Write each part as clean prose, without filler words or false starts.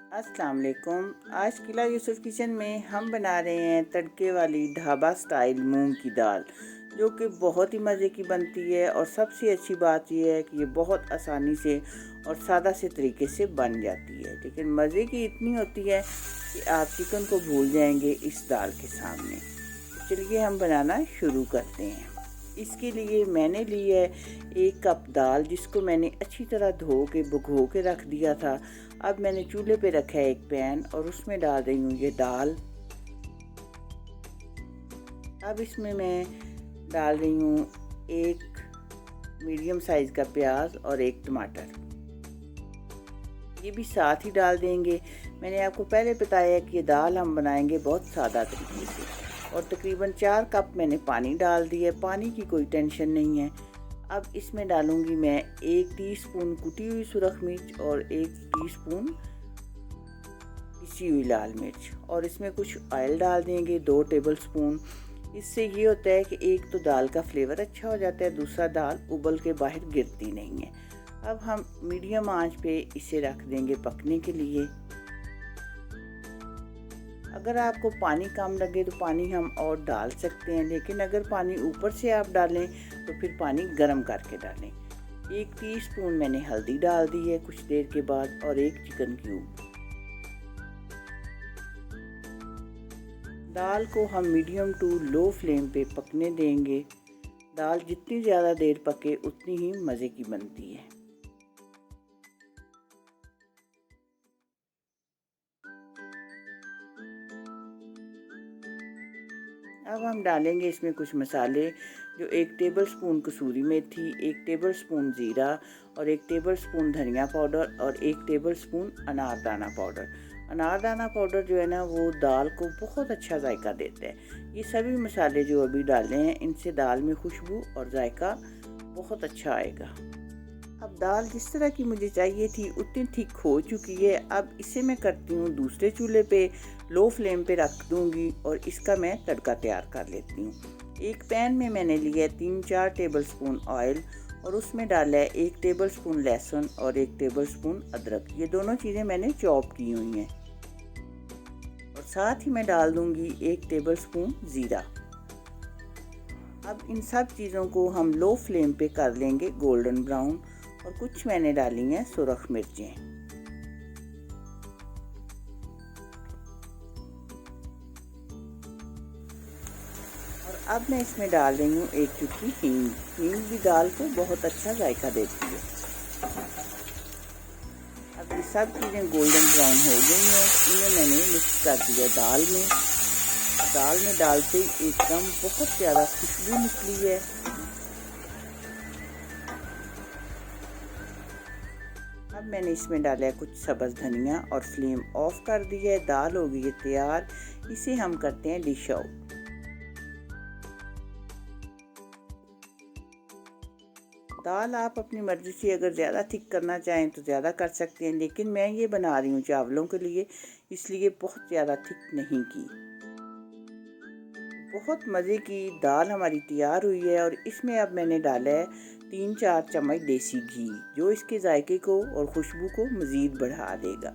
अस्सलाम वालेकुम। आज किला यूसुफ किचन में हम बना रहे हैं तड़के वाली ढाबा स्टाइल मूंग की दाल, जो कि बहुत ही मज़े की बनती है। और सबसे अच्छी बात यह है कि ये बहुत आसानी से और सादा से तरीके से बन जाती है, लेकिन मज़े की इतनी होती है कि आप चिकन को भूल जाएंगे इस दाल के सामने। तो चलिए हम बनाना शुरू करते हैं। इसके लिए मैंने ली है 1 कप दाल, जिसको मैंने अच्छी तरह धो के भिगो के रख दिया था। अब मैंने चूल्हे पे रखा है एक पैन और उसमें डाल रही हूँ ये दाल। अब इसमें मैं डाल रही हूँ 1 मीडियम साइज़ का प्याज और 1 टमाटर, ये भी साथ ही डाल देंगे। मैंने आपको पहले बताया है कि ये दाल हम बनाएंगे बहुत सादा तरीके से। और तकरीबन 4 कप मैंने पानी डाल दिया। पानी की कोई टेंशन नहीं है। अब इसमें डालूंगी मैं 1 टीस्पून कुटी हुई सुरख मिर्च और 1 टीस्पून पिसी हुई लाल मिर्च, और इसमें कुछ ऑयल डाल देंगे 2 टेबलस्पून। इससे ये होता है कि एक तो दाल का फ्लेवर अच्छा हो जाता है, दूसरा दाल उबल के बाहर गिरती नहीं है। अब हम मीडियम आंच पे इसे रख देंगे पकने के लिए। अगर आपको पानी कम लगे तो पानी हम और डाल सकते हैं, लेकिन अगर पानी ऊपर से आप डालें तो फिर पानी गर्म करके डालें। 1 टीस्पून मैंने हल्दी डाल दी है कुछ देर के बाद, और 1 चिकन क्यूब। दाल को हम मीडियम टू लो फ्लेम पे पकने देंगे। दाल जितनी ज़्यादा देर पके उतनी ही मज़े की बनती है। अब हम डालेंगे इसमें कुछ मसाले, जो 1 टेबलस्पून कसूरी मेथी, 1 टेबलस्पून ज़ीरा और 1 टेबलस्पून धनिया पाउडर और 1 टेबलस्पून अनारदाना पाउडर। अनारदाना पाउडर जो है ना, वो दाल को बहुत अच्छा जायका देता है। ये सभी मसाले जो अभी डाले हैं, इनसे दाल में खुशबू और जायका बहुत अच्छा आएगा। अब दाल जिस तरह की मुझे चाहिए थी उतनी ठीक हो चुकी है। अब इसे मैं करती हूँ दूसरे चूल्हे पे, लो फ्लेम पे रख दूँगी और इसका मैं तड़का तैयार कर लेती हूँ। एक पैन में मैंने लिया 3-4 टेबलस्पून ऑयल और उसमें डाला है 1 टेबलस्पून लहसुन और 1 टेबलस्पून अदरक। ये दोनों चीज़ें मैंने चॉप की हुई हैं। और साथ ही मैं डाल दूँगी 1 टेबलस्पून ज़ीरा। अब इन सब चीज़ों को हम लो फ्लेम पे कर लेंगे गोल्डन ब्राउन। और कुछ मैंने डाली हैं सुरख मिर्चें। और अब मैं इसमें डाल रही हूँ 1 चुटकी हींग। हींग भी दाल को बहुत अच्छा जायका देती है। अब ये सब चीज़ें गोल्डन ब्राउन हो गई हैं, इन्हें मैंने मिक्स कर दिया दाल में। दाल में डालते ही एकदम बहुत ज़्यादा खुशबू निकली है। अब मैंने इसमें डाला है कुछ सब्ज़ धनिया और फ्लेम ऑफ कर दी है। दाल हो गई है तैयार। इसे हम करते हैं डिश आउट। दाल आप अपनी मर्ज़ी से अगर ज़्यादा थिक करना चाहें तो ज़्यादा कर सकते हैं, लेकिन मैं ये बना रही हूँ चावलों के लिए, इसलिए बहुत ज़्यादा थिक नहीं की। बहुत मज़े की दाल हमारी तैयार हुई है। और इसमें अब मैंने डाला है 3-4 चम्मच देसी घी, जो इसके जायके को और खुशबू को मज़ीद बढ़ा देगा।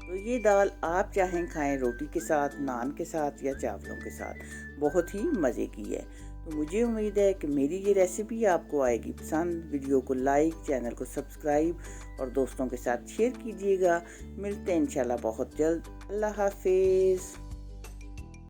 तो ये दाल आप चाहें खाएं रोटी के साथ, नान के साथ या चावलों के साथ, बहुत ही मज़े की है। तो मुझे उम्मीद है कि मेरी ये रेसिपी आपको आएगी पसंद। वीडियो को लाइक, चैनल को सब्सक्राइब और दोस्तों के साथ शेयर कीजिएगा। मिलते हैं इंशाल्लाह बहुत जल्द। अल्लाह हाफिज़।